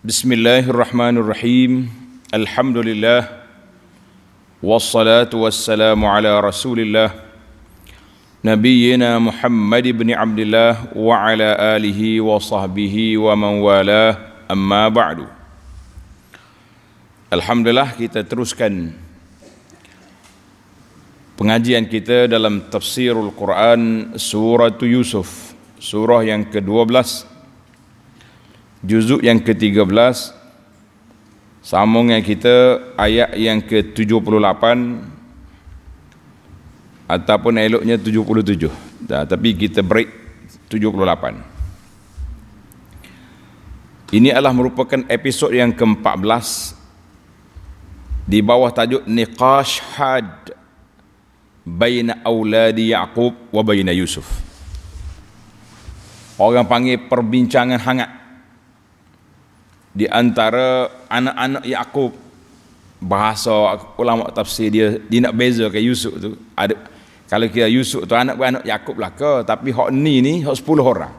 Bismillahirrahmanirrahim. Alhamdulillah. Wassalatu wassalamu ala Rasulillah Nabiyyina Muhammad ibn Abdullah wa ala alihi wa sahbihi wa man walah. Amma ba'du. Alhamdulillah, kita teruskan pengajian kita dalam tafsirul Quran surah Yusuf, surah yang ke-12, juzuk yang ke-13, sambungan kita ayat yang ke-78 ataupun eloknya 77. Tapi kita break 78. Ini adalah merupakan episod yang ke-14 di bawah tajuk Niqash Had baina auladi Yaqub wa baina Yusuf. Orang panggil perbincangan hangat di antara anak-anak Yaqub. Bahasa ulama tafsir dia nak bezakan Yusuf tu. Ada, kalau kira Yusuf tu anak-anak Yaqub lah ke, tapi hak ni hak 10 orang.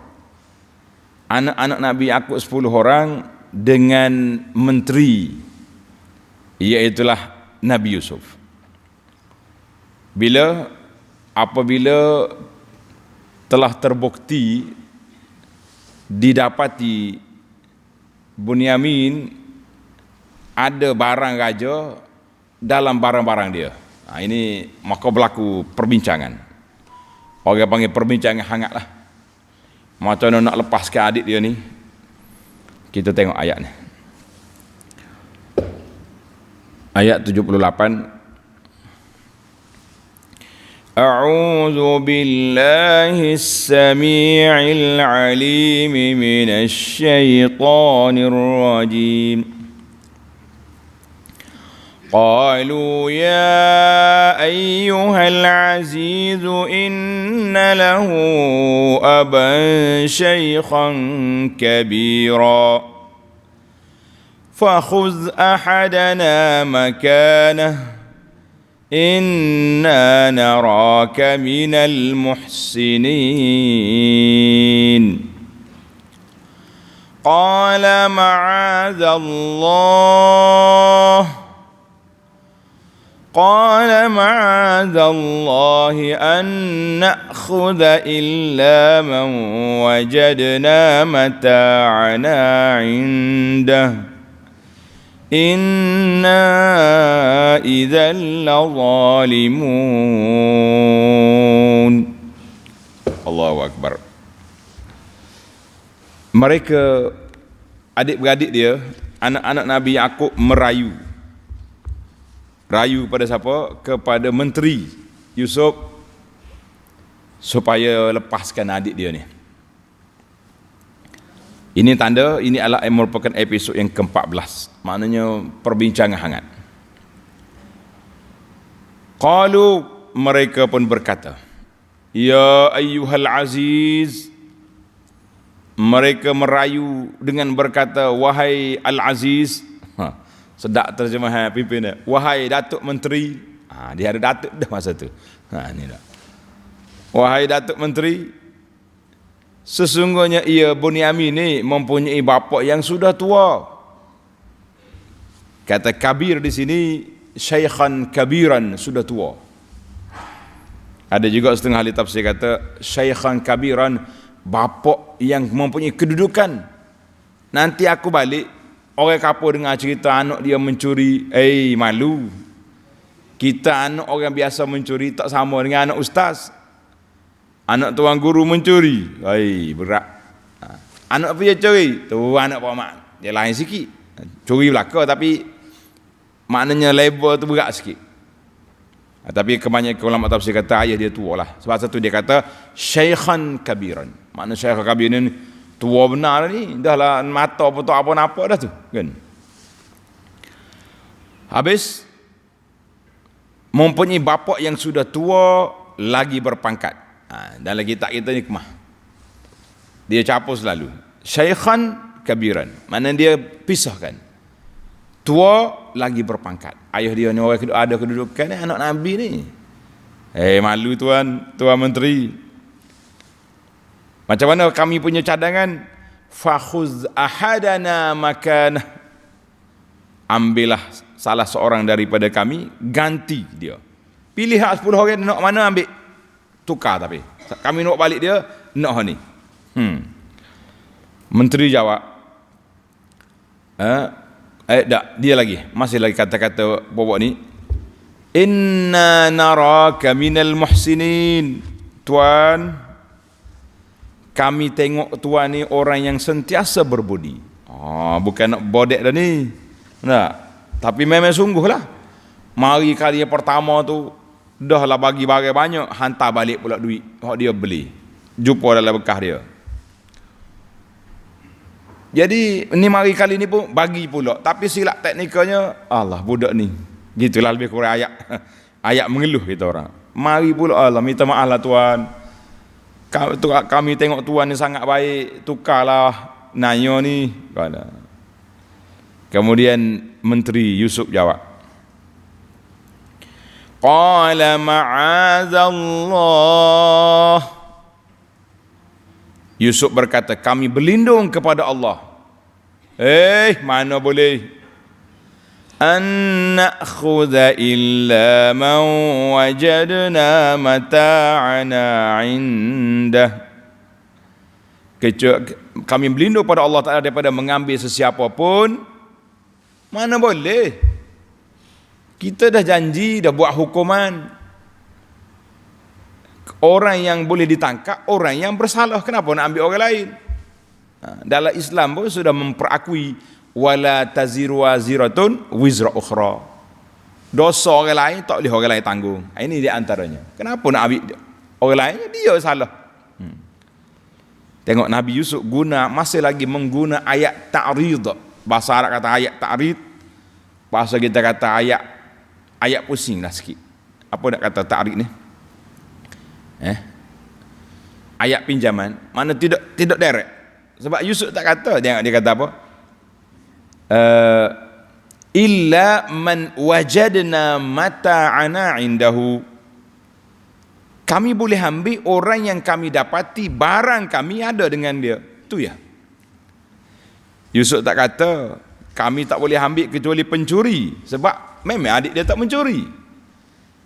Anak-anak Nabi Yaqub 10 orang dengan menteri, iaitulah Nabi Yusuf. Apabila telah terbukti didapati Bunyamin ada barang raja dalam barang-barang dia. Ini maka berlaku perbincangan. Orang panggil perbincangan hangat lah. Macam mana nak lepaskan adik dia ni? Kita tengok ayat ni. Ayat 78. أعوذ بالله السميع العليم من الشيطان الرجيم قالوا يا أيها العزيز إن له أبا شيخا كبيرا فخذ أحدنا مكانه إنا نراك من المحسنين قال معاذ الله أن نأخذ إلا من وجدنا متاعنا عنده Inna idzal zalimun. Allahu Akbar. Mereka adik-beradik dia, anak-anak Nabi Yaqub merayu pada siapa? Kepada menteri Yusuf supaya lepaskan adik dia ni. Ini tanda, ini adalah merupakan episod yang ke-14. Maknanya perbincangan hangat. Qalu, mereka pun berkata, Ya ayyuhal aziz. Mereka merayu dengan berkata, Wahai al-aziz. Sedap terjemahan pimpinan. Wahai Datuk Menteri. Dia ada Datuk dah masa tu. Ini dah. Wahai Datuk Menteri. Sesungguhnya ia Bunyamin ni mempunyai bapa yang sudah tua. Kata kabir di sini syaikhan kabiran, sudah tua. Ada juga setengah ahli tafsir kata syaikhan kabiran, bapa yang mempunyai kedudukan. Nanti aku balik, orang kapur dengar cerita anak dia mencuri, malu. Kita anak orang biasa mencuri tak sama dengan anak ustaz. Anak tuan guru mencuri, berat. Anak apa dia curi? Tu anak Pak Mak, dia lain sikit. Curi belaka tapi maknanya level tu berat sikit. Tapi kebanyakan ulama tafsir kata ayah dia tua lah. Sebab satu dia kata syaikhan kabiran. Makna syaikhan kabiran ni tua benar ni, dah lah mata apa-apa dah tu, kan. Habis mempunyai bapa yang sudah tua lagi berpangkat. Dalam kitab kita ni kemah dia capur selalu syaikhan kabiran, mana dia pisahkan tua lagi berpangkat. Ayah dia ni orang ada kedudukan ni, anak Nabi ni. Malu tuan menteri. Macam mana kami punya cadangan? fakhuz ahadana makanah, ambillah salah seorang daripada kami, ganti dia. Pilih 10 orang nak mana ambil, tukar. Tapi kami nak balik dia, nak ni. Menteri jawab, tak, dia lagi masih lagi kata-kata bobok ni, inna naraka minal muhsinin. Tuan, kami tengok tuan ni orang yang sentiasa berbudi. Bukan nak bodek dah ni. Tak. Tapi memang sungguhlah. Mari kali yang pertama tu dah lah bagi barang banyak, hantar balik pula duit hak dia beli. Jumpa dalam bekas dia. Jadi ni mari kali ni pun bagi pula. Tapi silap teknikalnya, Allah budak ni. Gitulah lebih kurang ayat. Ayat mengeluh kita orang. Mari pula, Allah minta maaf lah tuan. Kami tengok tuan ni sangat baik, tukarlah nanya ni. Kemudian Menteri Yusuf jawab, qala ma'azallah. Yusuf berkata, kami berlindung kepada Allah. Mana boleh an na'khudha illa man wajadna mata'ana indah. Kami berlindung pada Allah Ta'ala daripada mengambil sesiapa pun. Mana boleh. Kita dah janji, dah buat hukuman. Orang yang boleh ditangkap, orang yang bersalah. Kenapa nak ambil orang lain? Dalam Islam pun sudah memperakui wala taziru waziratun wizra ukhra. Dosa orang lain tak boleh orang lain tanggung. Ini di antaranya. Kenapa nak ambil orang lain? Dia salah. Tengok Nabi Yusuf masih lagi mengguna ayat ta'rid. Bahasa Arab kata ayat ta'rid. Bahasa kita kata ayat pusing lah sikit. Apa nak kata ta'rid ni? Ayat pinjaman. Mana tidak direct. Sebab Yusuf tak kata. Dia kata apa? Illa man wajadna mata'ana indahu. Kami boleh ambil orang yang kami dapati barang kami ada dengan dia. Tu ya. Yusuf tak kata kami tak boleh ambil kecuali pencuri, sebab memang adik dia tak mencuri.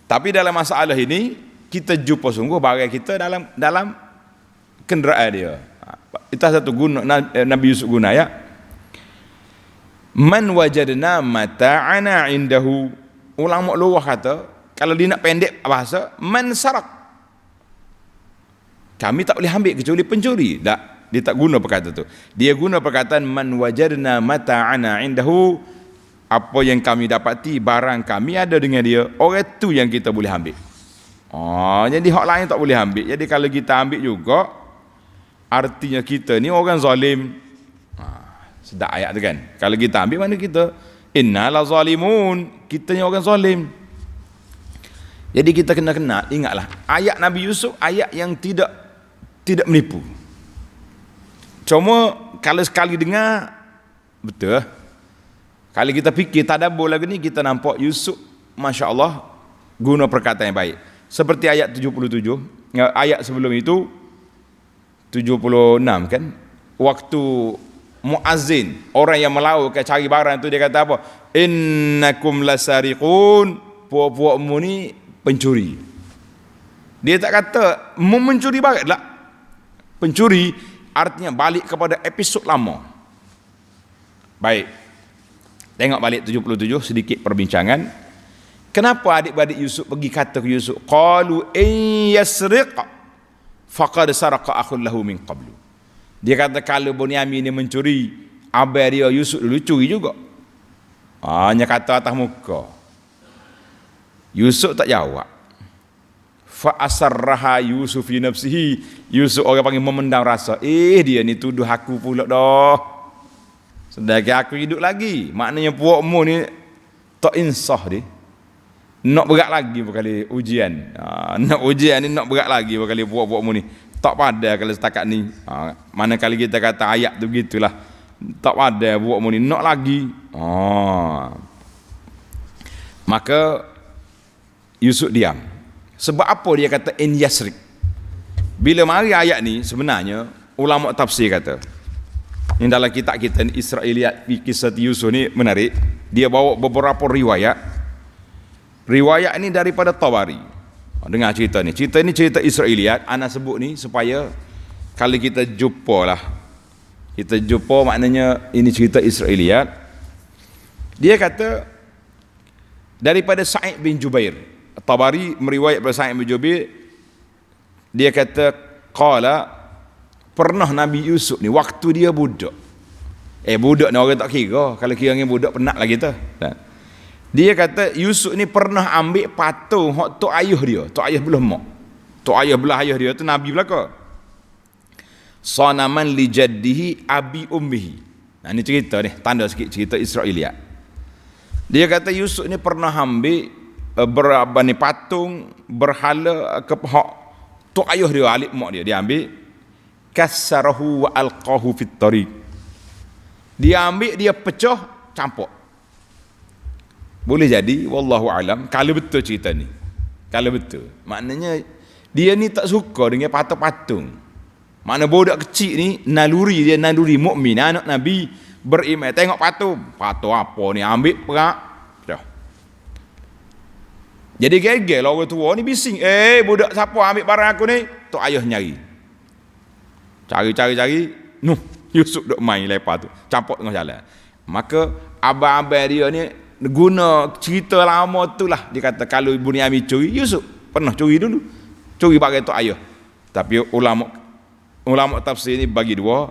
Tapi dalam masalah ini kita jumpa sungguh barang kita dalam kenderaan dia. Itu satu guna Nabi Yusuf guna ya. Man wajadna mata'ana indahu. Ulama luar kata, kalau dia nak pendek bahasa, man sarak. Kami tak boleh ambil kecuali pencuri. Tak, dia tak guna perkataan tu. Dia guna perkataan man wajadna mata'ana indahu. Apa yang kami dapati, barang kami ada dengan dia, orang tu yang kita boleh ambil. Jadi hak lain tak boleh ambil. Jadi kalau kita ambil juga, artinya kita ni orang zalim. Sedap ayat tu kan. Kalau kita ambil, mana kita innala zalimun, kita ni orang zalim. Jadi kita kena kenal, ingatlah ayat Nabi Yusuf, ayat yang tidak menipu. Cuma kalau sekali dengar betul. Kalau kita fikir tadabbur lagi ni, kita nampak Yusuf masya-Allah guna perkataan yang baik. Seperti ayat 77, ayat sebelum itu 76 kan, waktu muazzin, orang yang melawak cari barang tu, dia kata apa? Innakum lasariqun, puak-puakmu ni pencuri. Dia tak kata mencuri barang lah. Pencuri artinya balik kepada episod lama. Baik, tengok balik 77, sedikit perbincangan. Kenapa adik-adik Yusuf pergi kata ke Yusuf, qalu in yasriq faqad saraqa akhul lahu min qablu. Dia kata kalau Bunyamin ni mencuri, abang dia Yusuf dulu curi juga. Hanya kata atas muka. Yusuf tak jawab. Fa asarraha Yusuf fi nafsihi. Yusuf orang panggil memendam rasa. Dia ni tuduh aku pula dah. Sedangkan aku hidup lagi. Maknanya puakmu ni tak insaf dia. Nak berat lagi berkali ujian. Nak ujian ni nak berat lagi berkali puak-puakmu ni. Tak pada kalau setakat ni. Mana kali kita kata ayat tu begitulah. Tak pada puakmu ni nak lagi. Maka Yusuf diam. Sebab apa dia kata in yasrik? Bila mari ayat ni, sebenarnya ulama tafsir kata Yang dalam kitab kita ni, Israiliyat Kisah Yusuf ni menarik. Dia bawa beberapa riwayat. Riwayat ni daripada Tabari. Dengar cerita ni. Cerita ni cerita Israiliyat. Ana sebut ni supaya kalau kita jumpa lah. Kita jumpa maknanya ini cerita Israiliyat. Dia kata daripada Sa'id bin Jubair. Tabari meriwayat daripada Sa'id bin Jubair. Dia kata qala, pernah Nabi Yusuf ni waktu dia budak. Budak ni orang tak kira. Kalau kira dengan budak penat lah kita. Dia kata Yusuf ni pernah ambil patung hak tok ayah dia. Tok ayah belah mak. Tok ayah belah ayah dia tu Nabi belaka. Sanaman li jaddihi abi ummihi. Nah ni cerita ni, tanda sikit cerita Israiliyat. Dia kata Yusuf ni pernah ambil patung berhala ke hak tok ayah dia, alik mak dia. Dia ambil kassarahu wa alqahu fit tariq. Dia ambil, dia pecah, campur. Boleh jadi wallahu alam kalau betul cerita ni. Kalau betul, maknanya dia ni tak suka dengan patung-patung. Makna budak kecil ni naluri dia, naluri mukmin, anak Nabi beriman. Tengok patung apa ni, ambil perak. Dah. Jadi gegel orang tua ni bising, budak siapa ambil barang aku ni? Tok ayah nyari. Cari, Yusuf duk main lepas tu, campur tengah jalan. Maka abang-abang dia ni guna cerita lama tu lah. Dia kata kalau Bunyamin curi, Yusuf pernah curi dulu. Curi bagai tok ayah. Tapi ulama tafsir ni bagi dua.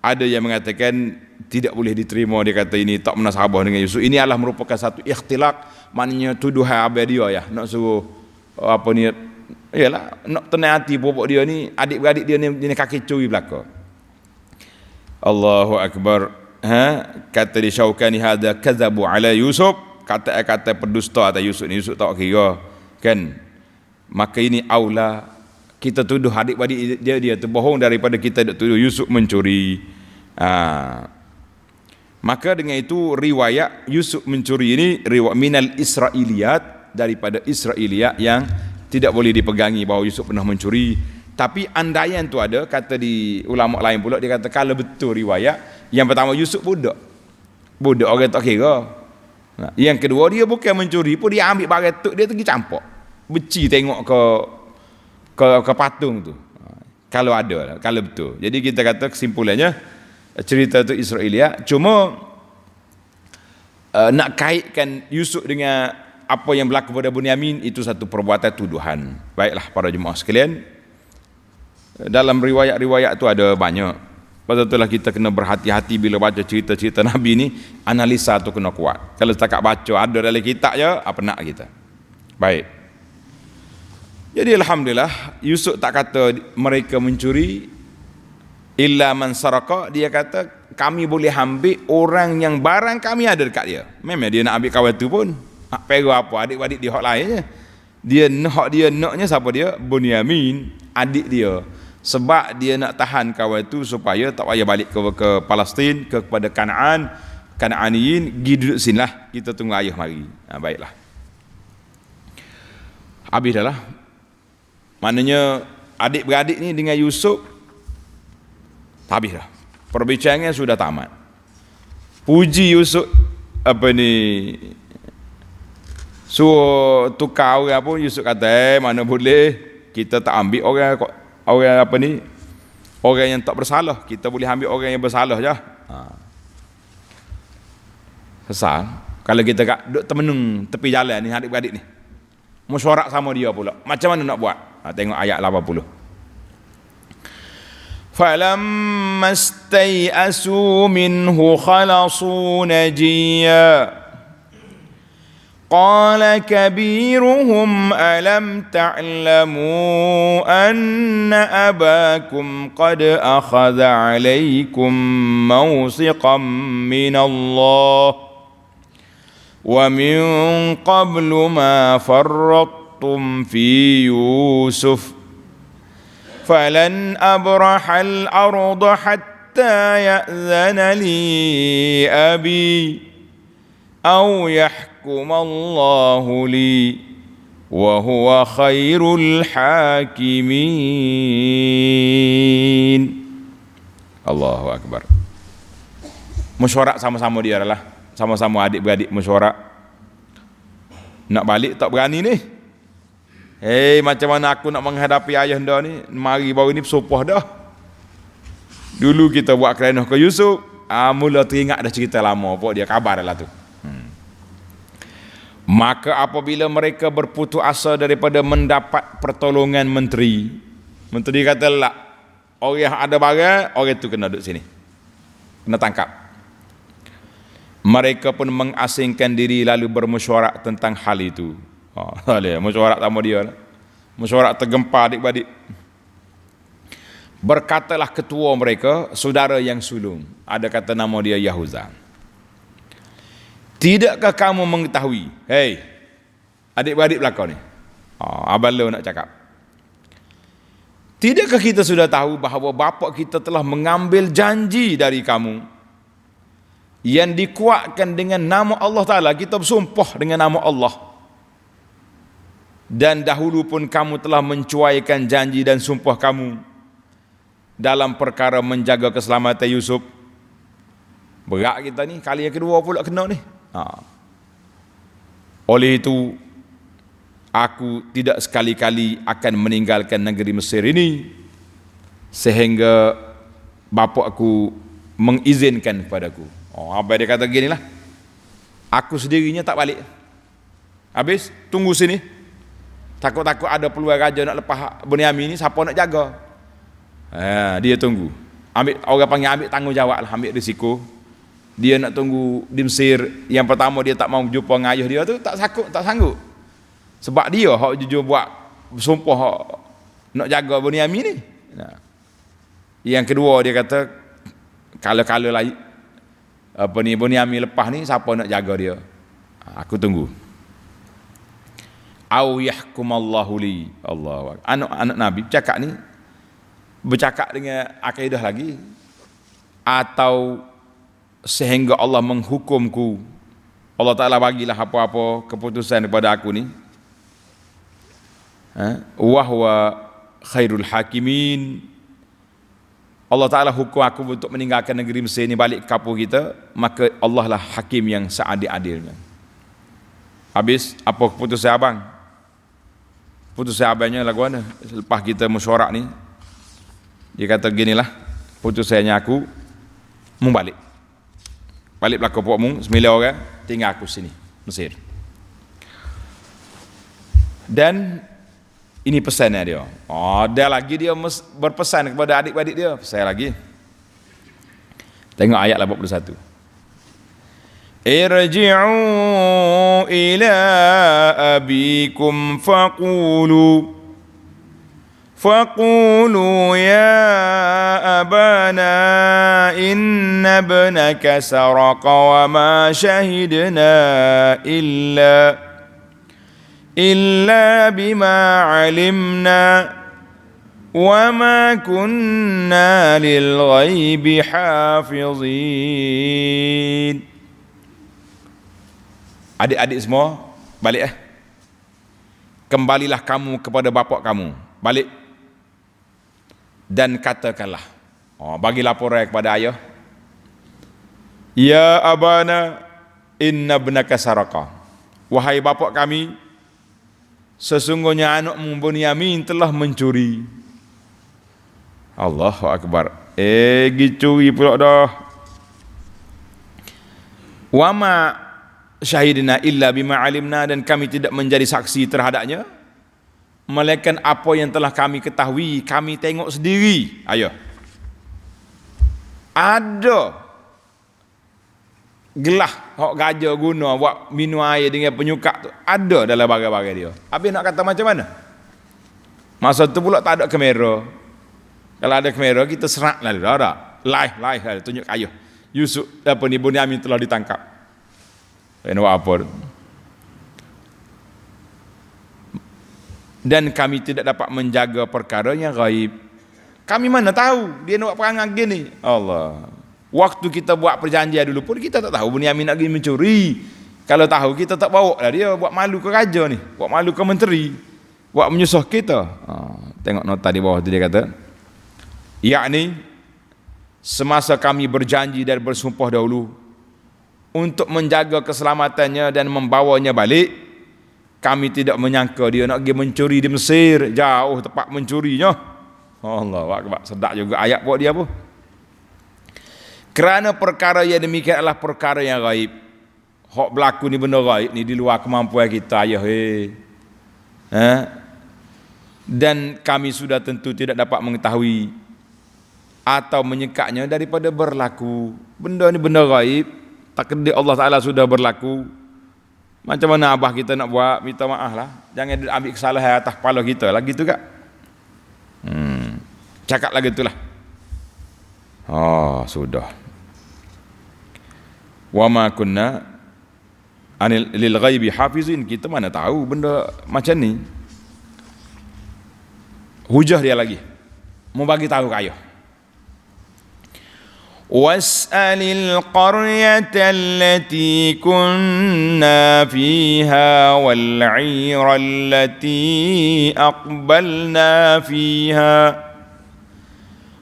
Ada yang mengatakan tidak boleh diterima. Dia kata ini tak munasabah dengan Yusuf. Ini adalah merupakan satu ikhtilak. Maknanya tuduhan abang dia ya. Nak suruh apa ni, yalah, nak tenang hati bobok dia ni, adik-beradik dia ni kaki curi belaka. Allahu Akbar. Kata di Syaukani hadza kadzabu ala Yusuf. Kata pendusta atas Yusuf ni. Yusuf tak kira kan. Maka ini aula kita tuduh adik-beradik dia tu bohong daripada kita tuduh Yusuf mencuri. Maka dengan itu riwayat Yusuf mencuri ini riwayat minal Israiliyat, daripada Israiliyat yang tidak boleh dipegangi bahawa Yusuf pernah mencuri. Tapi andaian tu ada, kata di ulama lain pula, dia kata kalau betul riwayat yang pertama Yusuf budak orang tak kira. Yang kedua dia bukan mencuri pun, dia ambil barang tu dia pergi campur, beci tengok ke patung tu. Kalau ada, kalau betul. Jadi kita kata kesimpulannya cerita tu Israiliyat. Cuma nak kaitkan Yusuf dengan apa yang berlaku pada Bunyamin, itu satu perbuatan tuduhan. Baiklah para jemaah sekalian, dalam riwayat-riwayat tu ada banyak. Pasal itulah kita kena berhati-hati bila baca cerita-cerita Nabi ni, analisa tu kena kuat. Kalau setakat baca ada dalam kitab je, apa nak kita. Baik. Jadi alhamdulillah Yusuf tak kata mereka mencuri illa man saraka. Dia kata kami boleh ambil orang yang barang kami ada dekat dia. Memang dia nak ambil kawan tu pun hak perlu apa, adik-adik dia hak lain je. Dia naknya siapa dia? Bunyamin, adik dia. Sebab dia nak tahan kawan tu supaya tak payah balik ke Palestin, kepada Kan'aniyin, pergi duduk sini lah, kita tunggu ayah mari. Baiklah. Habis dah lah. Maknanya adik-beradik ni dengan Yusuf habis dah. Perbincangan sudah tamat. Puji Yusuf apa ni, suruh tukar orang pun Yusuf kata mana boleh, kita tak ambil orang apa ni, orang yang tak bersalah, kita boleh ambil orang yang bersalah je. Sesal kalau kita duduk temenung tepi jalan ni, adik-beradik ni mesyuarat sama dia pula, macam mana nak buat? Tengok ayat 80. فَلَمَّا اسْتَيْأَسُوا مِنْهُ خَلَصُوا نَجِيًّا قَالَ كَبِيرُهُمْ أَلَمْ تَعْلَمُوا أَنَّ أَبَاكُمْ قَدْ أَخَذَ عَلَيْكُمْ مَوْثِقًا مِنَ اللَّهِ وَمِنْ قَبْلُ مَا فَرَّطْتُمْ فِي يُوسُفَ فَلَنْ أَبْرَحَ الْأَرْضَ حَتَّى يَأْذَنَ لِي أَبِي أَوْ يَحْكُمَ اللَّهُ لِي وَهُوَ خَيْرُ الْحَاكِمِينَ. Allahu Akbar. Mesyuarat sama-sama dia lah. Sama-sama adik-beradik mesyuarat. Nak balik tak berani ni. Macam mana aku nak menghadapi ayah anda ni? Mari baru ni bersumpah dah. Dulu kita buat kerenah ke Yusuf. Mula teringat dah cerita lama. Pokok dia kabar lah tu. Maka apabila mereka berputus asa daripada mendapat pertolongan menteri kata lah, orang yang ada barang, orang tu kena duduk sini, kena tangkap. Mereka pun mengasingkan diri lalu bermesyuarat tentang hal itu. Mesyuarat sama dia lah. Mesyuarat tergempar adik-beradik. Berkatalah ketua mereka, saudara yang sulung, ada kata nama dia Yahuza, tidakkah kamu mengetahui, adik-beradik belakang ni, abang lo nak cakap, tidakkah kita sudah tahu bahawa bapa kita telah mengambil janji dari kamu yang dikuatkan dengan nama Allah Ta'ala. Kita bersumpah dengan nama Allah, dan dahulu pun kamu telah mencuaikan janji dan sumpah kamu dalam perkara menjaga keselamatan Yusuf. Berat kita ni, kali yang kedua pula kena ni. Oleh itu aku tidak sekali-kali akan meninggalkan negeri Mesir ini sehingga bapa aku mengizinkan kepadaku. Abang dia kata gini lah, aku sendirinya tak balik. Habis tunggu sini, takut-takut ada peluang raja nak lepas Bunyamin ni, siapa nak jaga? Dia tunggu, ambil, orang panggil ambil tanggungjawab lah, ambil risiko. Dia nak tunggu di Mesir. Yang pertama dia tak mau jumpa dengan ayah dia tu, tak sanggup. Sebab dia hak jujur buat bersumpah hak nak jaga Bunyamin ni. Yang kedua dia kata, kalau lagi Bunyamin lepas ni, siapa nak jaga dia? Aku tunggu. Au yahkumallahu li. Allah. Anak Nabi bercakap dengan akidah lagi, atau sehingga Allah menghukumku, Allah Ta'ala bagilah apa-apa keputusan kepada aku ni, wahwa khairul hakimin, Allah Ta'ala hukum aku untuk meninggalkan negeri Mesir ni, balik ke kampung kita, maka Allah lah hakim yang seadil-adilnya. Habis apa keputusan abang? Keputusan abangnya lagu mana? Lepas kita mesyuarat ni, dia kata ginilah, putusannya aku mau balik belakang pokmu 9 orang, tinggal aku sini Mesir. Dan ini pesannya dia. Dia lagi dia berpesan kepada adik-adik dia, pesan lagi. Tengok ayat 81. Irji'u ila abikum فقولوا يا أبانا إن ابنك سرق وما شهدنا إلا بما علمنا وما كنا للغيب حافظين. Adik-adik semua balik kembalilah kamu kepada bapa kamu, balik dan katakanlah, bagi laporan kepada ayah, ya abana inna ibnaka saraka, wahai bapa kami, sesungguhnya anakmu Bunyamin telah mencuri. Allahu akbar. Curi pula dah. Wama syahidna illa bima alimna, dan kami tidak menjadi saksi terhadapnya melainkan apa yang telah kami ketahui, kami tengok sendiri. Ayo, ada gelah hok gajah guna buat minum air dengan penyukat tu, ada dalam barang-barang dia. Habis nak kata macam mana? Masa tu pula tak ada kamera. Kalau ada kamera kita serak lalu dah live lah, tunjuk ayah Yusuf Bunyamin telah ditangkap. Nak buat apa? Dan kami tidak dapat menjaga perkara yang gaib. Kami mana tahu dia nak buat perangai gini. Allah. Waktu kita buat perjanjian dulu pun kita tak tahu Bunyamin nak pergi mencuri. Kalau tahu kita tak bawa lah dia, buat malu ke raja ni, buat malu ke menteri, buat menyusah kita. Tengok nota di bawah tu dia kata, yakni semasa kami berjanji dan bersumpah dahulu untuk menjaga keselamatannya dan membawanya balik, kami tidak menyangka dia nak pergi mencuri di Mesir, jauh tempat mencurinya. Allahu akbar, sedap juga ayat buat dia pun. Kerana perkara yang demikian adalah perkara yang gaib. Hak berlaku ni benda gaib ni di luar kemampuan kita ayah. Dan kami sudah tentu tidak dapat mengetahui atau menyekatnya daripada berlaku. Benda ni benda gaib, takdir Allah Ta'ala sudah berlaku. Macam mana abah kita nak buat? Minta maaf lah, jangan ambil kesalahan atas kepala kita lah gitu kak. Cakap lagi itulah. Sudah. Wa ma kunna anil lil ghaibi hafizin, kita mana tahu benda macam ni. Hujah dia lagi mau bagi tahu ke ayah. Was'alil qaryata allati kunna fiha wal 'ira allati aqbalna fiha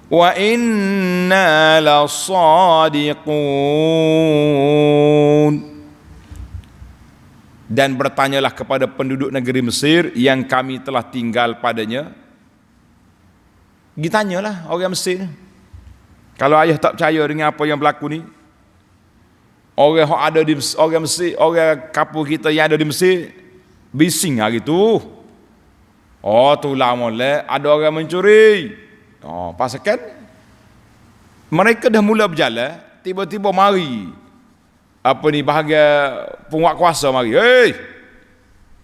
wa inna lasadiqun. Dan bertanyalah kepada penduduk negeri Mesir yang kami telah tinggal padanya. Ditanyalah orang Mesir. Kalau ayah tak percaya dengan apa yang berlaku ni, orang yang ada di orang Mesir, orang kapur kita yang ada di Mesir bising hari tu. Tu lama lah ada orang mencuri. Pasal kan mereka dah mula berjalan, tiba-tiba mari bahagian penguat kuasa mari,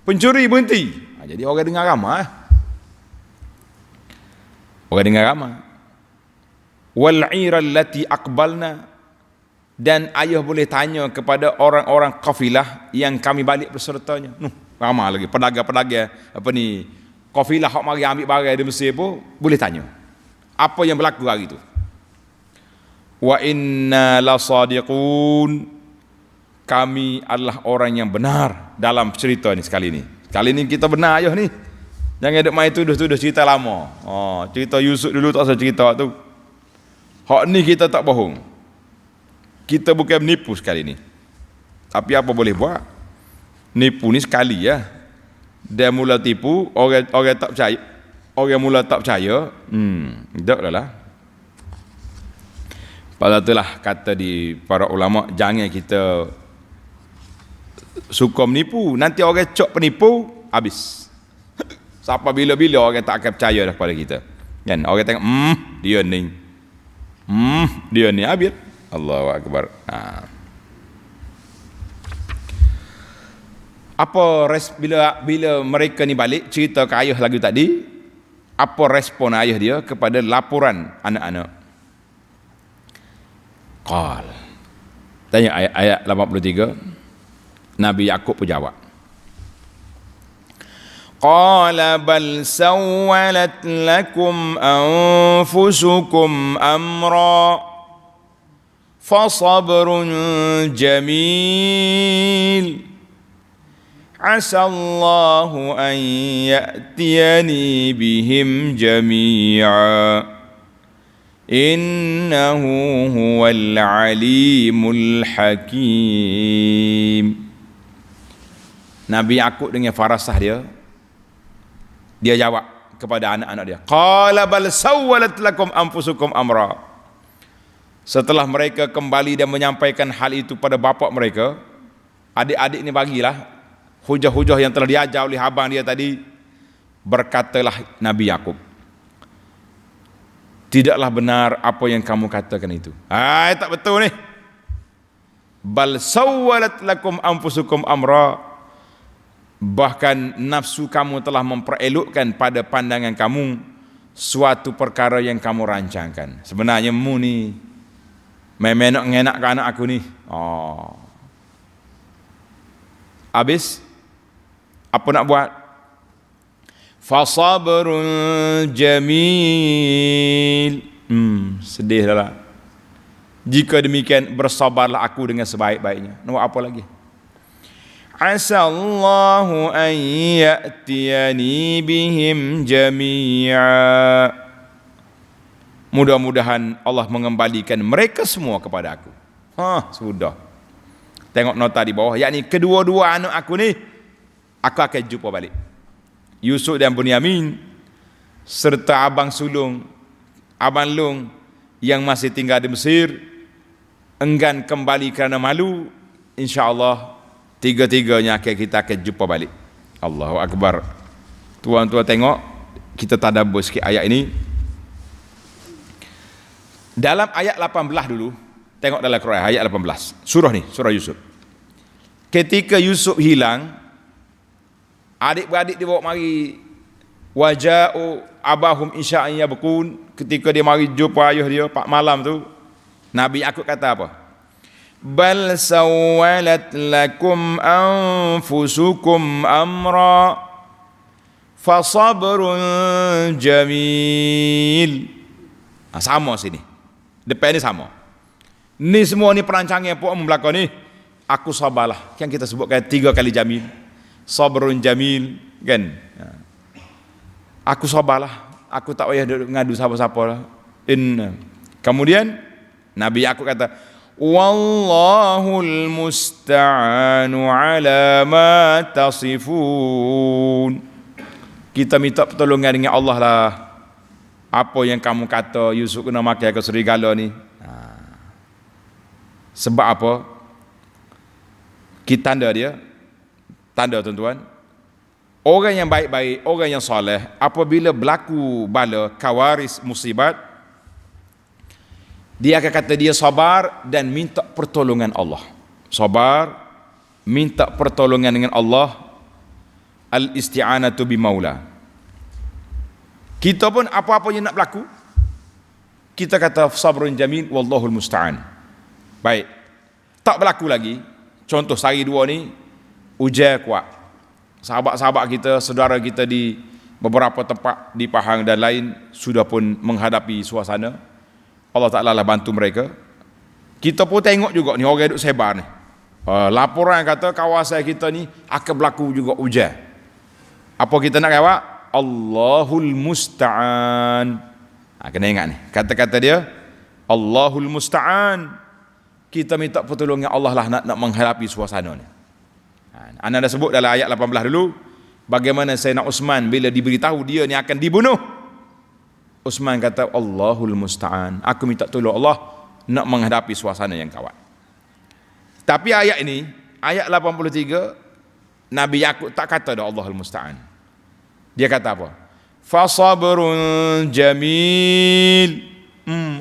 pencuri berhenti. Jadi orang dengar ramai. Orang dengar ramai. Wal 'ira allati aqbalna, dan ayah boleh tanya kepada orang-orang kafilah yang kami balik bersertanya. Ramai lagi pedagang-pedagang kafilah hak mari ambil barang di Mesir pun boleh tanya apa yang berlaku hari itu. Wa inna lasadiqun, kami adalah orang yang benar dalam cerita ni sekali ni. Kali ni kita benar ayah ni. Jangan duk main tuduh-tuduh cerita lama. Cerita Yusuf dulu tak usah cerita tu. Hak ni kita tak bohong. Kita bukan menipu sekali ni. Tapi apa boleh buat? Nipu ni sekali ya. Dia mula tipu, orang tak percaya. Orang mula tak percaya, tak lah. Pada itulah kata di para ulama, jangan kita suka menipu. Nanti orang cok penipu, habis. Sampai bila-bila orang tak akan percaya dah pada kita. Kan? Orang tengok, dia ni. Dia ni habis. Allahu akbar. Bila mereka ni balik cerita ke ayah lagi tadi, apa respon ayah dia kepada laporan anak-anak? Qal. Tanya ayat 83. Nabi Yakub pun jawab. Qala bal sawwalat lakum anfusukum amra fasabrun jamil asallahu an ya'tiyani bihim jami'a innahu huwal alimul hakim. Nabi Yakub dengan farasah dia jawab kepada anak-anak dia, qala bal sawwalat lakum anfusukum amra. Setelah mereka kembali dan menyampaikan hal itu pada bapa mereka, adik-adik ni bagilah hujah-hujah yang telah diajar oleh abang dia tadi. Berkatalah Nabi Yakub, tidaklah benar apa yang kamu katakan itu. Tak betul ni. Bal sawwalat lakum anfusukum amra, bahkan nafsu kamu telah memperelokkan pada pandangan kamu suatu perkara yang kamu rancangkan. Sebenarnya mu ni memang nak ngenakkan anak aku ni. Habis apa nak buat? Fasabrun jamil. Sedih dah. Jika demikian, bersabarlah aku dengan sebaik-baiknya. Nak buat apa lagi? Asallahu an ya'tiyani bihim jami'a. Mudah-mudahan Allah mengembalikan mereka semua kepada aku. Sudah. Tengok nota di bawah, yakni kedua-dua anak aku ni aku akan jumpa balik. Yusuf dan Bunyamin serta abang sulung, abang long yang masih tinggal di Mesir enggan kembali kerana malu, insya-Allah tiga-tiganya kita akan jumpa balik. Allahu Akbar. Tuan-tuan tengok, kita tadabbur sikit ayat ini. Dalam ayat 18 dulu, tengok dalam Quran ayat 18. Surah ni, surah Yusuf. Ketika Yusuf hilang, adik-beradik dia bawa mari waja'u abahum isya'an yabkun. Ketika dia mari jumpa ayah dia pak malam tu, Nabi Yakub kata apa? Bal sawwalat lakum anfusukum amra fasabrun jamil. Sama sini. Depan ni sama. Ni semua ni perancangan apa membelakang ni. Aku sabarlah. Yang kita sebutkan 3 kali jamil. Sabrun jamil, kan? Aku sabarlah. Aku tak payah duduk ngadu siapa-siapa lah. Kemudian Nabi Yakub kata, Wallahul musta'anu ala ma tasifun. Kita minta pertolongan dengan Allah lah. Apa yang kamu kata Yusuf kena makan ke serigala ni? Sebab apa? Kita tanda dia. Tanda tuan-tuan. Orang yang baik-baik, orang yang soleh, apabila berlaku bala, kawaris, musibat, dia akan kata dia sabar dan minta pertolongan Allah. Sabar, minta pertolongan dengan Allah. Al-isti'anatu bi maula. Kita pun apa-apa yang nak berlaku, kita kata sabrun jamil wallahul musta'an. Baik. Tak berlaku lagi. Contoh sehari dua ni hujan kuat. Sahabat-sahabat kita, saudara kita di beberapa tempat di Pahang dan lain sudah pun menghadapi suasana. Allah Ta'ala lah bantu mereka. Kita pun tengok juga ni orang duduk sebar ni. Laporan kata kawasan kita ni akan berlaku juga hujan. Apa kita nak jawab? Allahul musta'an. Kena ingat ni. Kata-kata dia Allahul musta'an. Kita minta pertolongan Allah lah nak menghadapi suasana ni. Anda dah sebut dalam ayat 18 dulu bagaimana Sayyidina Uthman bila diberitahu dia ni akan dibunuh. Uthman kata Allahul musta'an. Aku minta tolong Allah nak menghadapi suasana yang kawat. Tapi ayat ini, ayat 83, Nabi Yakub tak kata dah Allahul musta'an. Dia kata apa? Fasabrun jamil.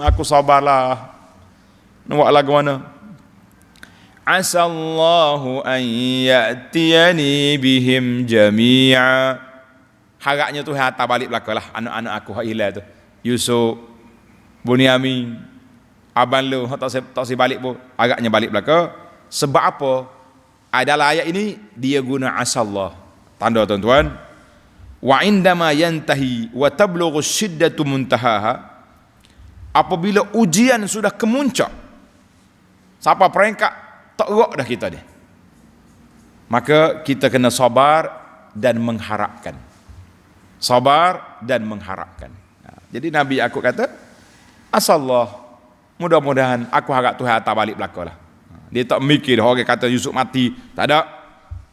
Aku sabarlah. Nak buat lagu mana? Asallahu an ya'tiyani bihim jami'a. Harapnya tu hantar balik belakanglah anak-anak aku hak hilang tu. Yusuf, Bunyamin, abang lu tak si balik pun. Harapnya balik belakang. Sebab apa? Adalah ayat ini dia guna asallah. Tanda tuan-tuan. Wa indama yantahi wa tablughu syiddatu muntahaha. Apabila ujian sudah kemuncak, sampai peringkat tak erak dah kita ni, maka kita kena sabar dan mengharapkan. Sabar dan mengharapkan. Jadi Nabi aku kata, asallah, mudah-mudahan aku harap Tuhan hantar balik belakang lah. Dia tak mikir orang kata Yusuf mati. Tak ada.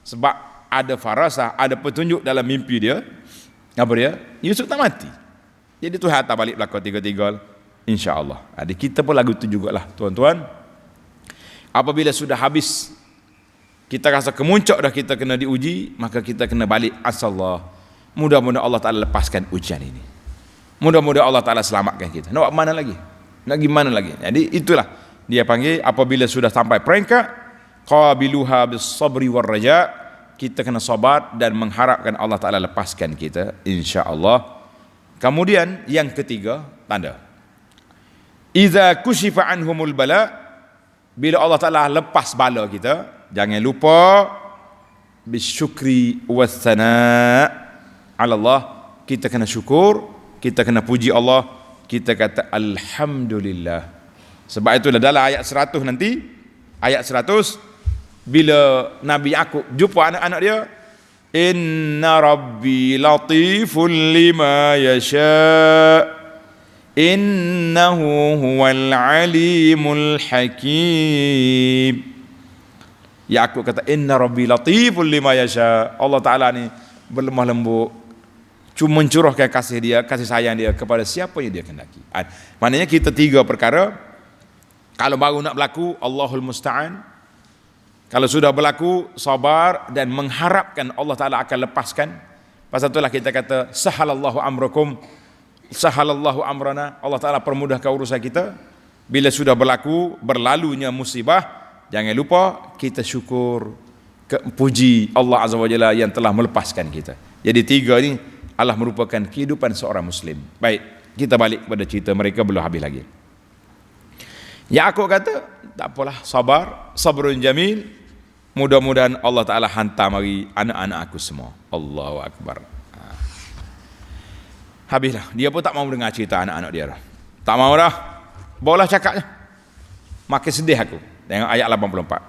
Sebab ada farasah, ada petunjuk dalam mimpi dia. Apa dia? Yusuf tak mati. Jadi Tuhan hantar balik belakang tiga-tiga, insya-Allah. Jadi kita pun lagu tu jugalah tuan-tuan. Apabila sudah habis, kita rasa kemuncak dah kita kena diuji, maka kita kena balik asallah. Mudah-mudahan Allah Ta'ala lepaskan ujian ini. Mudah-mudahan Allah Ta'ala selamatkan kita. Nak buat mana lagi? Nak gimana lagi? Jadi itulah dia panggil apabila sudah sampai peringkat qabiluha bis sabri war raja, kita kena sabar dan mengharapkan Allah Ta'ala lepaskan kita, insya-Allah. Kemudian yang ketiga, tanda iza kushifa anhumul bala, bila Allah Ta'ala lepas bala kita, jangan lupa bisyukri wassana' ala Allah. Kita kena syukur, kita kena puji Allah, kita kata alhamdulillah. Sebab itulah dalam ayat 100 nanti, ayat 100, bila Nabi Yakub jumpa anak-anak dia, inna rabbi latiful lima yasha innahu huwal alimul hakim. Yakub kata inna rabbi latiful lima yasha. Allah Taala ni berlemah lembut, cuma mencurahkan kasih dia, kasih sayang dia kepada siapa yang dia kehendaki. Maknanya kita tiga perkara, kalau baru nak berlaku Allahul musta'an, kalau sudah berlaku sabar dan mengharapkan Allah Taala akan lepaskan. Pasal itulah kita kata sahalallahu amrakum, sahalallahu amrana. Allah Taala permudahkan urusan kita. Bila sudah berlaku, berlalunya musibah, jangan lupa kita syukur, puji Allah Azza wa Jalla yang telah melepaskan kita. Jadi tiga ni adalah merupakan kehidupan seorang Muslim. Baik, kita balik kepada cerita mereka, belum habis lagi. Yakub kata, tak apalah, sabar, sabrun jamil. Mudah-mudahan Allah Ta'ala hantar mari anak-anak aku semua. Allahu Akbar. Habislah. Dia pun tak mau dengar cerita anak-anak dia. Tak mau dah. Bawalah cakapnya. Makin sedih aku. Tengok ayat 84.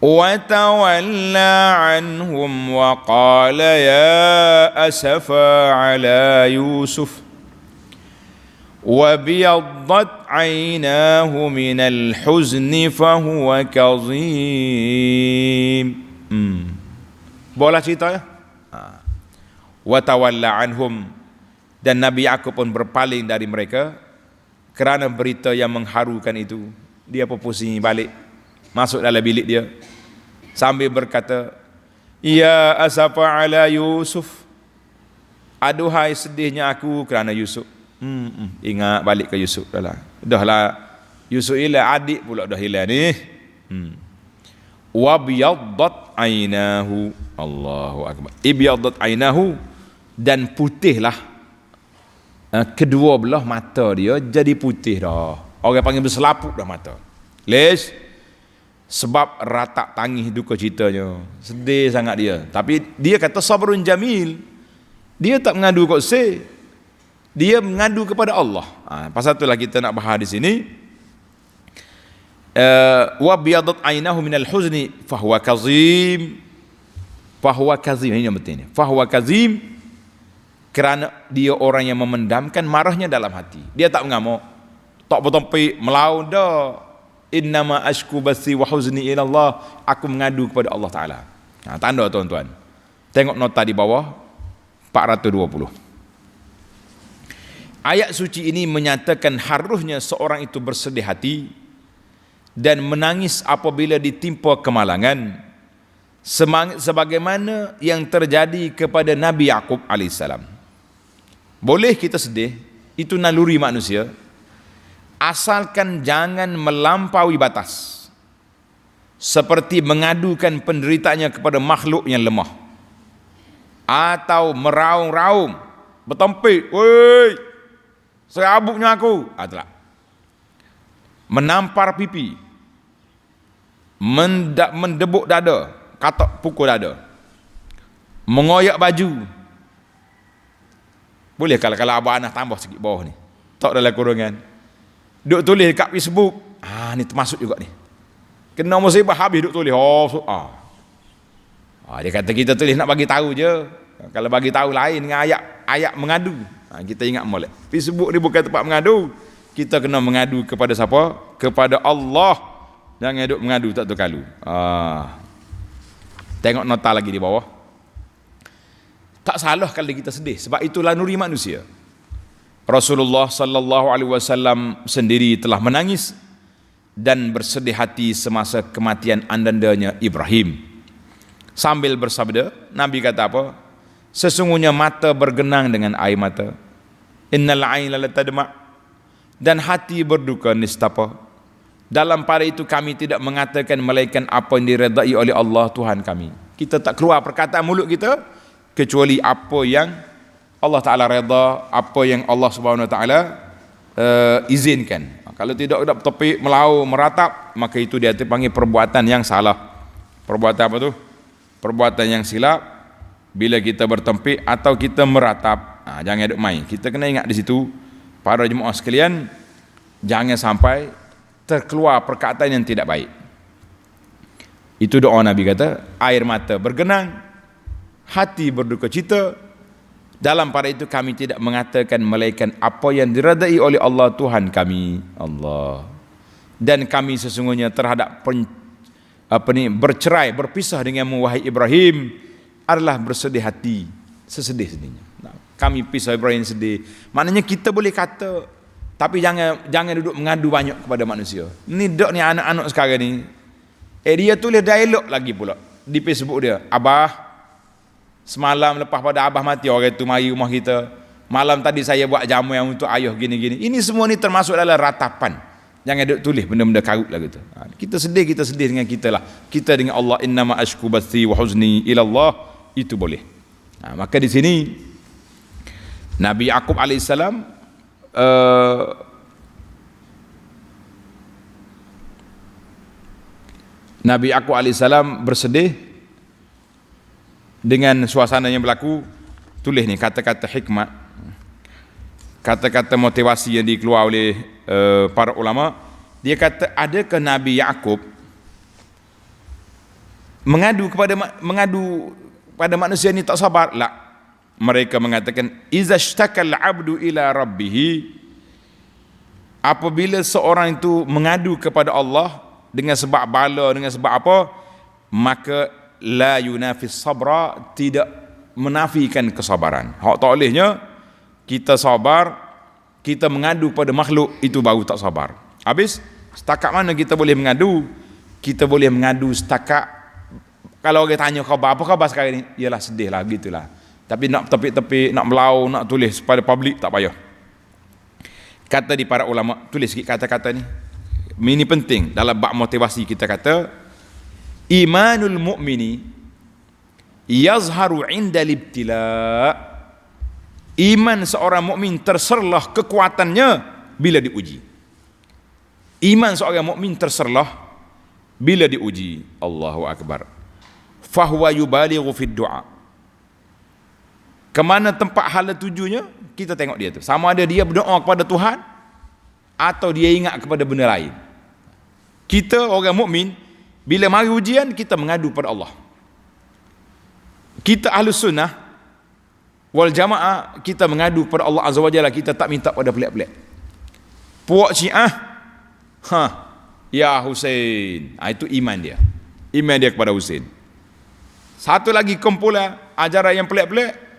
وَتَوَلَّى عَنْهُمْ وَقَالَ يَا أَسَفَا عَلَى يُوسُفَ وَبِيَضَّتْ عَيْنَاهُ مِنَ الْحُزْنِ فَهُوَ كَظِيمٌ. Bawalah cerita ya. وَتَوَلَّى عَنْهُمْ, dan Nabi Yakub pun berpaling dari mereka kerana berita yang mengharukan itu. Dia pun pusing balik, masuk dalam bilik dia sambil berkata, ya asafa ala Yusuf, aduhai sedihnya aku kerana Yusuf. Ingat balik ke Yusuf dah lah Yusuf hilang, adik pula dah hilang ni. Wa biyaddat ainahu, Allahu akbar, ibiyaddat ainahu, dan putihlah kedua belah mata dia jadi putih dah. Orang panggil berselaput dah mata. Les, sebab ratak tangis duka citanya, sedih sangat dia. Tapi dia kata sabrun jamil. Dia tak mengadu kat saya, dia mengadu kepada Allah. Pasal itulah kita nak bahas di sini. Wa biyadat ainahu minal huzni fahuwa kazim. Fahuwa kazim, ini yang penting. Fahuwa kazim, kerana dia orang yang memendamkan marahnya dalam hati. Dia tak mengamuk, tak bertompi melawan dah. Innama ashku bathi wa huzni ila Allah, aku mengadu kepada Allah Taala. Tanda tuan-tuan. Tengok nota di bawah 420. Ayat suci ini menyatakan harusnya seorang itu bersedih hati dan menangis apabila ditimpa kemalangan, sebagaimana yang terjadi kepada Nabi Yakub alaihissalam. Boleh kita sedih, itu naluri manusia, asalkan jangan melampaui batas, seperti mengadukan penderitaannya kepada makhluk yang lemah, atau meraung-raung, bertempik, woi, serabuknya aku, tak. Menampar pipi, mendebuk dada, katak pukul dada, mengoyak baju. Boleh kalau abang anak tambah sikit bawah ni, tak dalam kurungan, duk tulis dekat Facebook, ni termasuk juga ni, kena musibah habis duk tulis. Dia kata kita tulis nak bagi tahu je, kalau bagi tahu lain dengan ayat mengadu. Kita ingat molek, Facebook ni bukan tempat mengadu. Kita kena mengadu kepada siapa? Kepada Allah. Jangan duk mengadu tak terkalu. Tengok nota lagi di bawah. Tak salah kalau kita sedih, sebab itulah nuri manusia. Rasulullah sallallahu alaihi wasallam sendiri telah menangis dan bersedih hati semasa kematian andandanya Ibrahim. Sambil bersabda, Nabi kata apa? Sesungguhnya mata bergenang dengan air mata. Innal aina latadma, dan hati berduka nistapa. Dalam pada itu kami tidak mengatakan melainkan apa yang diredai oleh Allah Tuhan kami. Kita tak keluar perkataan mulut kita kecuali apa yang Allah Ta'ala reda, apa yang Allah Subhanahu Wa Ta'ala izinkan. Kalau tidak bertepik, melau, meratap, maka itu dia dipanggil perbuatan yang salah. Perbuatan apa tu? Perbuatan yang silap. Bila kita bertempik atau kita meratap, jangan duk main. Kita kena ingat di situ, para jemaah sekalian, jangan sampai terkeluar perkataan yang tidak baik. Itu doa Nabi kata, air mata bergenang, hati berduka cita, Dalam pada itu kami tidak mengatakan melainkan apa yang diredai oleh Allah Tuhan kami. Allah. Dan kami sesungguhnya terhadap bercerai, berpisah denganmu wahai Ibrahim adalah bersedih hati, sesedih-sedihnya. Nah, kami pisah Ibrahim sedih. Maknanya kita boleh kata, tapi jangan duduk mengadu banyak kepada manusia. Ni dok ni anak-anak sekarang ni. Dia tulis dialog lagi pula di Facebook dia. Abah, semalam lepas pada abah mati orang itu mari rumah kita. Malam tadi saya buat jamu yang untuk ayah gini-gini. Ini semua ni termasuk dalam ratapan. Jangan duk tulis benda-benda karut lah gitu. Kita sedih dengan kita lah. Kita dengan Allah, innama ashku bathi wa huzni ila Allah, itu boleh. Maka di sini Nabi Yaqub alaihissalam Nabi Yaqub alaihissalam bersedih dengan suasana yang berlaku. Tulis ni kata-kata hikmat, kata-kata motivasi yang dikeluar oleh para ulama. Dia kata, adakah Nabi Yaqub mengadu pada manusia ni tak sabar? La. Mereka mengatakan, iza ishtakal abdu ila rabbih, apabila seorang itu mengadu kepada Allah dengan sebab bala, dengan sebab apa, maka la yunafis sabra, tidak menafikan kesabaran. Hak tak bolehnya kita sabar, kita mengadu pada makhluk, itu baru tak sabar. Habis, setakat mana kita boleh mengadu? Kita boleh mengadu setakat, kalau orang tanya khabar, apa khabar sekarang ni? Yalah sedih lah, gitulah. Tapi nak tepik-tepik, nak melau, nak tulis pada publik, tak payah. Kata di para ulama, tulis sikit kata-kata ni. Ini penting dalam bab motivasi. Kita kata, imanul mu'mini yazharu inda libtila'. Iman seorang mukmin terserlah kekuatannya bila diuji. Iman seorang mukmin terserlah bila diuji. Allahu akbar. Fahuwa yubalighu fid du'a. Kemana tempat hala tujunya, kita tengok dia tu. Sama ada dia berdoa kepada Tuhan atau dia ingat kepada benda lain. Kita orang mukmin bila mari ujian, kita mengadu pada Allah. Kita Ahlus Sunnah wal Jamaah, kita mengadu pada Allah Azza wa Jalla, kita tak minta pada pelik-pelik. Puak Syiah, ya Husain, itu iman dia. Iman dia kepada Husain. Satu lagi kumpulan ajaran yang pelik-pelik,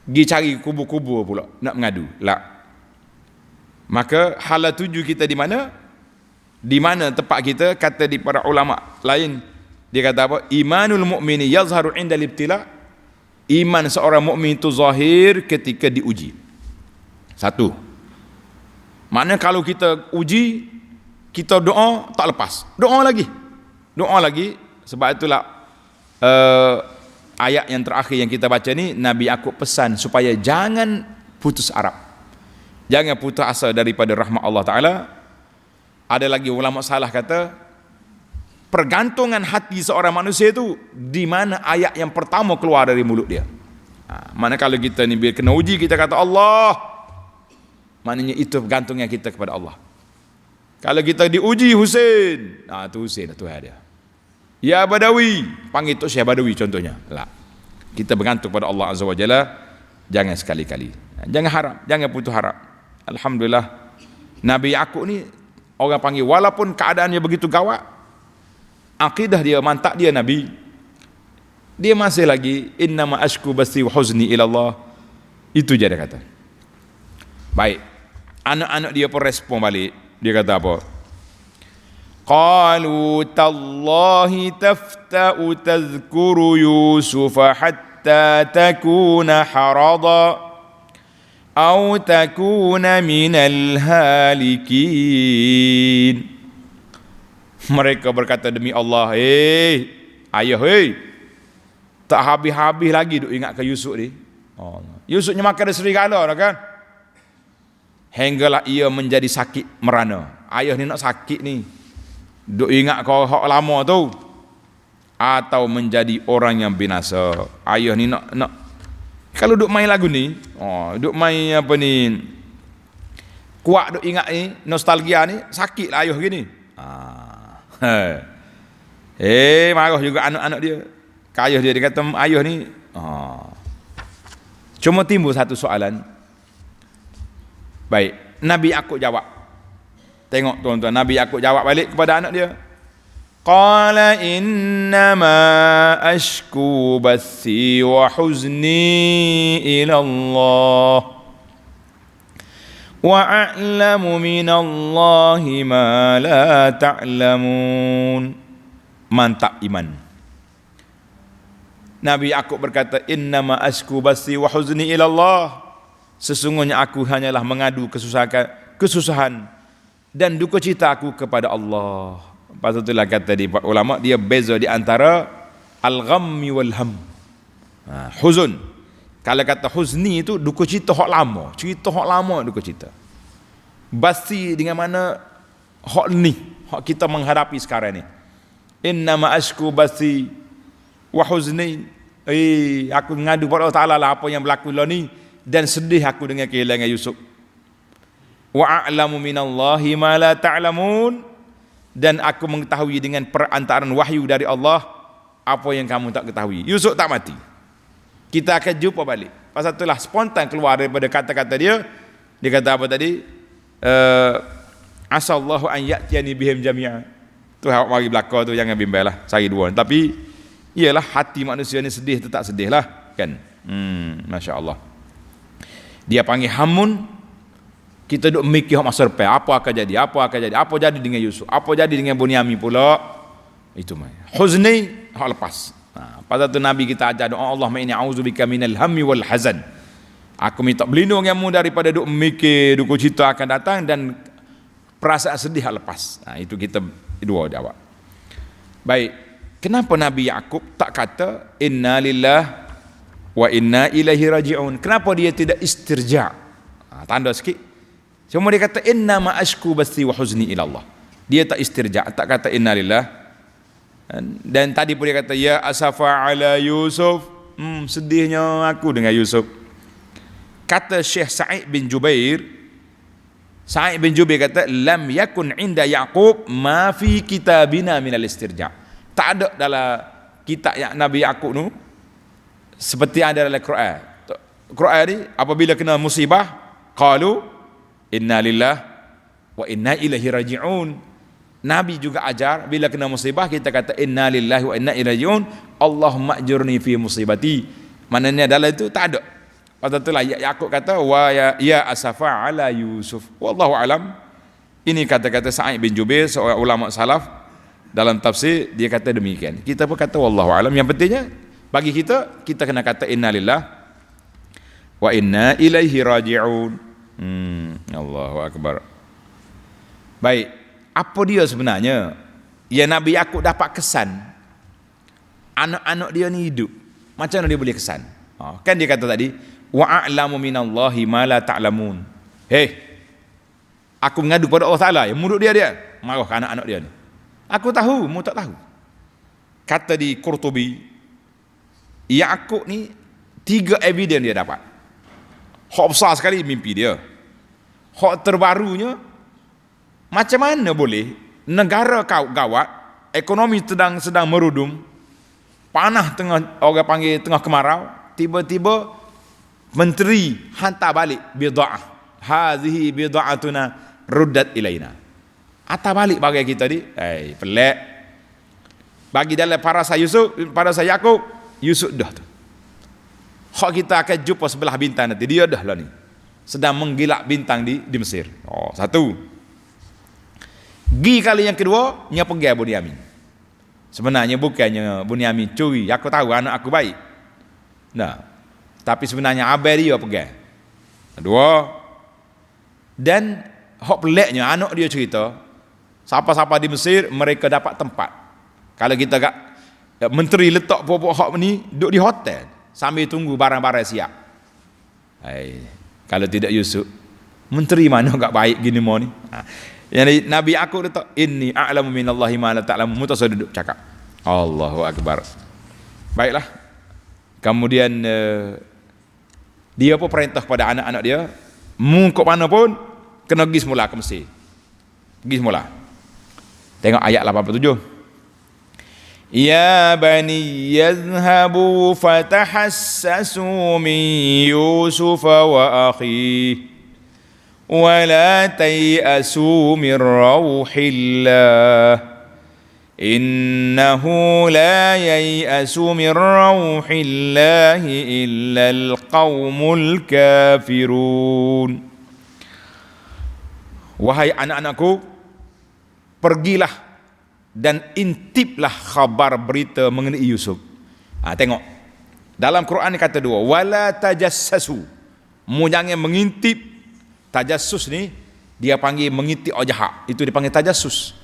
pergi cari kubur-kubur pula nak mengadu. La. Maka hala tuju kita di mana? Di mana tempat kita? Kata di para ulama lain, dia kata apa? Imanul mu'mini yazharu inda libtila'. Iman seorang mukmin itu zahir ketika diuji. Satu. Maknanya kalau kita uji, kita doa tak lepas. Doa lagi. Sebab itulah ayat yang terakhir yang kita baca ni, Nabi Yaqub pesan supaya jangan putus harap. Jangan putus asa daripada rahmat Allah Ta'ala. Ada lagi ulama salah kata, pergantungan hati seorang manusia itu di mana ayat yang pertama keluar dari mulut dia. Mana kalau kita ni bila kena uji, kita kata Allah, maknanya itu bergantungnya kita kepada Allah. Kalau kita diuji Husain, itu Husain itu dia. Ya Badawi, panggil tu Syekh Badawi contohnya. La. Kita bergantung pada Allah Azza wa Jalla, jangan sekali-kali. Jangan harap, jangan putus harap. Alhamdulillah, Nabi Yaqub ni orang panggil, walaupun keadaannya begitu gawat, akidah dia, mantap dia Nabi, dia masih lagi innama ashku bathi wa huzni ila Allah. Itu je dia kata. Baik, anak-anak dia pun respon balik. Dia kata apa? Qalu tallahi tafta'u tadhkuru Yusufa hatta takuna harada aw takuna minal halikin. Mereka berkata, demi Allah, ayah, tak habis-habis lagi duk ingat ke Yusuf ni. Yusufnya makan ada serigala dah kan. Hinggalah ia menjadi sakit merana. Ayah ni nak sakit ni, duk ingat kau hak lama tu, atau menjadi orang yang binasa. Ayah ni nak kalau duk main lagu ni, duk main apa ni, kuat duk ingat ni, nostalgia ni, sakit lah ayah gini. Marah juga anak-anak dia. Ayah dia kata, ayah ni Cuma timbul satu soalan. Baik, Nabi Yakub jawab. Tengok tuan-tuan, Nabi Yakub jawab balik kepada anak dia. Qala innama ashku bathi wa huzni ila Allah wa a'lamu minallahi ma la ta'lamun. Mantap iman. Nabi Yakub berkata, innama ashku bathi wa huzni ila Allah. Sesungguhnya aku hanyalah mengadu kesusahan dan duka cita aku kepada Allah. Pasal itulah kata di ulama, dia beza di antara al-ghammi wal ham. Huzun. Kalau kata huzni itu duka cita hak lama, cerita hak lama duka cita. Basi dengan mana hak ni, hak kita menghadapi sekarang ni. Innama ashku basi wa huzni. Aku ngadu kepada Allah Taala lah apa yang berlaku lah ni, dan sedih aku dengan kehilangan Yusuf. Wa a'lamu minallahi ma la ta'lamun. Dan aku mengetahui dengan perantaraan wahyu dari Allah apa yang kamu tak ketahui. Yusuf tak mati. Kita akan jumpa balik. Pasal itulah spontan keluar daripada kata-kata dia. Dia kata apa tadi? Asallahu an ya'tiyani bihim jami'a. Tu hak mari belaka tu, jangan bimbang lah, cari dua. Tapi iyalah, hati manusia ni sedih tu tak sedih lah kan. Masya-Allah. Dia panggil hamun. Kita duk mikir masa depan, apa akan jadi, apa jadi dengan Yusuf, apa jadi dengan Bunyamin pula. Itu mah. Huzni hak lepas. Pasal tu Nabi kita ajar doa, Allahumma inni a'udzubika minal hammi wal hazan. Aku minta berlindung denganmu daripada duk mikir duka cita akan datang dan perasaan sedih hak lepas. Itu kita dua jawab. Baik, kenapa Nabi Yakub tak kata inna lillahi wa inna ilaihi raji'un? Kenapa dia tidak istirja'? Tanda sikit. Cuma dia kata inna ma ashku bathi wa huzni ila Allah. Dia tak istirja', tak kata inna lillah. Dan tadi pun dia kata ya asafa ala Yusuf. Sedihnya aku dengan Yusuf. Kata Syekh Sa'id bin Jubair kata lam yakun inda Yaqub ma fi kitabina min al-istirja'. Tak ada dalam kitab Nabi Yaqub tu seperti ada dalam Quran. Quran ni apabila kena musibah qalu inna lillah wa inna ilaihi raji'un. Nabi juga ajar bila kena musibah kita kata inna lillahi wa inna ilaihi raji'un. Allahumma ajurni fi musibati. Maknanya dalam itu tak ada. Pasal itulah Yakub kata wa ya asafa ala Yusuf. Wallahu alam. Ini kata-kata Sa'id bin Jubair, seorang ulama salaf, dalam tafsir dia kata demikian. Kita pun kata wallahu alam. Yang pentingnya bagi kita kena kata inna lillah wa inna ilaihi raji'un. Allahu Akbar. Baik, apa dia sebenarnya yang Nabi Yakub dapat kesan anak-anak dia ni hidup? Macam mana dia boleh kesan? Kan dia kata tadi wa a'lamu minallahi ma la ta'lamun. Aku mengadu pada Allah Taala yang murid dia marah ke anak-anak dia ni. Aku tahu, mu tak tahu. Kata di Qurtubi, Yakub ni 3 evidence dia dapat. Hak besar sekali mimpi dia. Hak terbarunya, macam mana boleh negara gawat, ekonomi sedang merudum, panah orang panggil tengah kemarau, tiba-tiba menteri hantar balik bid'ah. Hazihi bid'atuna ruddat ilaina. Hantar balik bagi kita ni. Pelik. Bagi dalam parasat Yusuf, parasat Yakub, Yusuf dah tu. Hak kita akan jumpa sebelah bintang nanti. Dia dah lah ni sedang menggilak bintang di Mesir. Satu. Kali yang kedua, nya pergi Bunyamin. Sebenarnya bukannya Bunyamin curi. Aku tahu anak aku baik. Tapi sebenarnya abang dia pergi. Dua. Dan hak peliknya anak dia cerita, siapa-siapa di Mesir mereka dapat tempat. Kalau kita menteri letak pokok hak ni duduk di hotel sambil tunggu barang-barang siap. Kalau tidak Yusuf, menteri mana enggak baik gini mau ni. Yang Nabi aku letak inni a'lamu minallahi ma la ta'lamu. Mutas duduk cakap. Allahu Akbar. Baiklah. Kemudian dia pun perintah kepada anak-anak dia, mungkuk mana pun kena pergi semula ke Mesir. Pergi semula. Tengok ayat 87. Ya bani yadhhabu fatahassasu min Yusuf wa akhihi wa la tay'asu min rauhillah innahu la yay'asu min rauhillahi illa alqaumul kafirun. Wahai anak-anakku, pergilah dan intiplah khabar berita mengenai Yusuf. Tengok dalam Quran kata dua, wala tajassasu, mu jangan mengintip. Tajassus ni dia panggil mengintip orang jahat, itu dipanggil tajassus.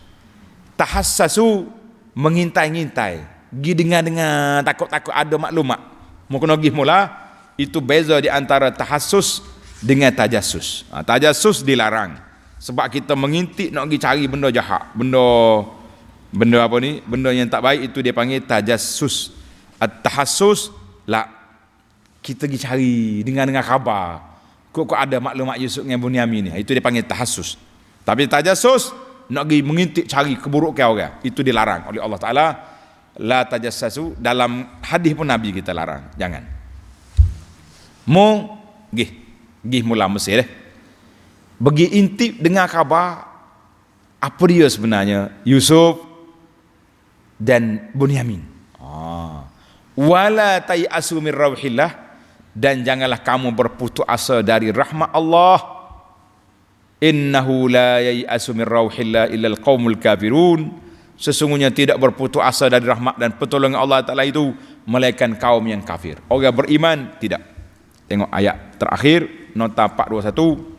Tahassasu, mengintai-ngintai, gi dengar-dengar, takut-takut ada maklumat, mu kena gi mula. Itu beza di antara tahassus dengan tajassus. Tajassus dilarang sebab kita mengintip nak pergi cari benda jahat, benda apa ni, benda yang tak baik, itu dia panggil tajassus. Tahassus lah, kita pergi cari dengar khabar, kok ada maklumat Yusuf dengan Bunyamin ni, itu dia panggil tahassus. Tapi tajassus nak pergi mengintip cari keburukan orang, itu dilarang oleh Allah Taala. La tajassasu, dalam hadis pun Nabi kita larang, jangan. Mu gih mula Mesir bagi intip dengar khabar apa dia sebenarnya Yusuf dan Bunyamin. Wala tay'asu min rauhillah, dan janganlah kamu berputus asa dari rahmat Allah. Innahu la yay'asu min rauhillah illa alqaumul kafirun, sesungguhnya tidak berputus asa dari rahmat dan pertolongan Allah Ta'ala itu melainkan kaum yang kafir. Orang beriman tidak. Tengok ayat terakhir nota 421,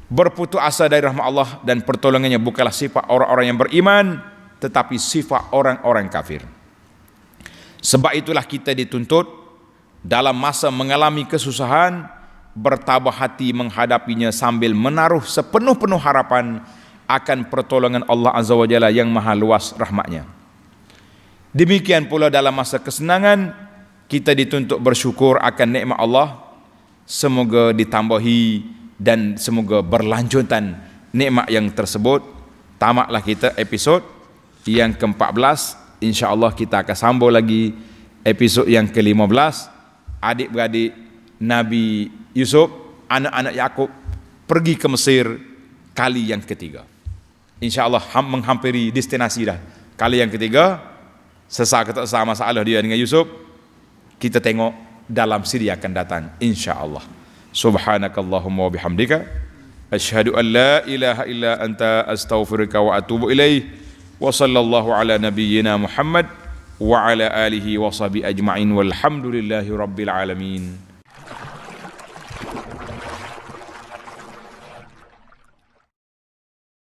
berputus asa dari rahmat Allah dan pertolongannya bukanlah sifat orang-orang yang beriman, tetapi sifat orang-orang kafir. Sebab itulah kita dituntut dalam masa mengalami kesusahan, bertabah hati menghadapinya sambil menaruh sepenuh-penuh harapan akan pertolongan Allah Azza wa Jalla yang maha luas rahmatnya. Demikian pula dalam masa kesenangan, kita dituntut bersyukur akan nikmat Allah, semoga ditambahi dan semoga berlanjutan nikmat yang tersebut. Tamatlah kita episod yang ke-14. InsyaAllah kita akan sambung lagi episod yang ke-15. Adik-beradik Nabi Yusuf, anak-anak Yakub pergi ke Mesir kali yang ketiga. InsyaAllah menghampiri destinasi dah. Kali yang ketiga, sesal ke tak sesal masalah dia dengan Yusuf, kita tengok dalam siri akan datang insyaAllah. Subhanakallahumma wa bihamdika asyhadu an la ilaha illa anta astaghfiruka wa atubu ilaih. Wa sallallahu ala nabiyyina Muhammad wa ala alihi wa sahbihi ajma'in walhamdulillahi rabbil alamin.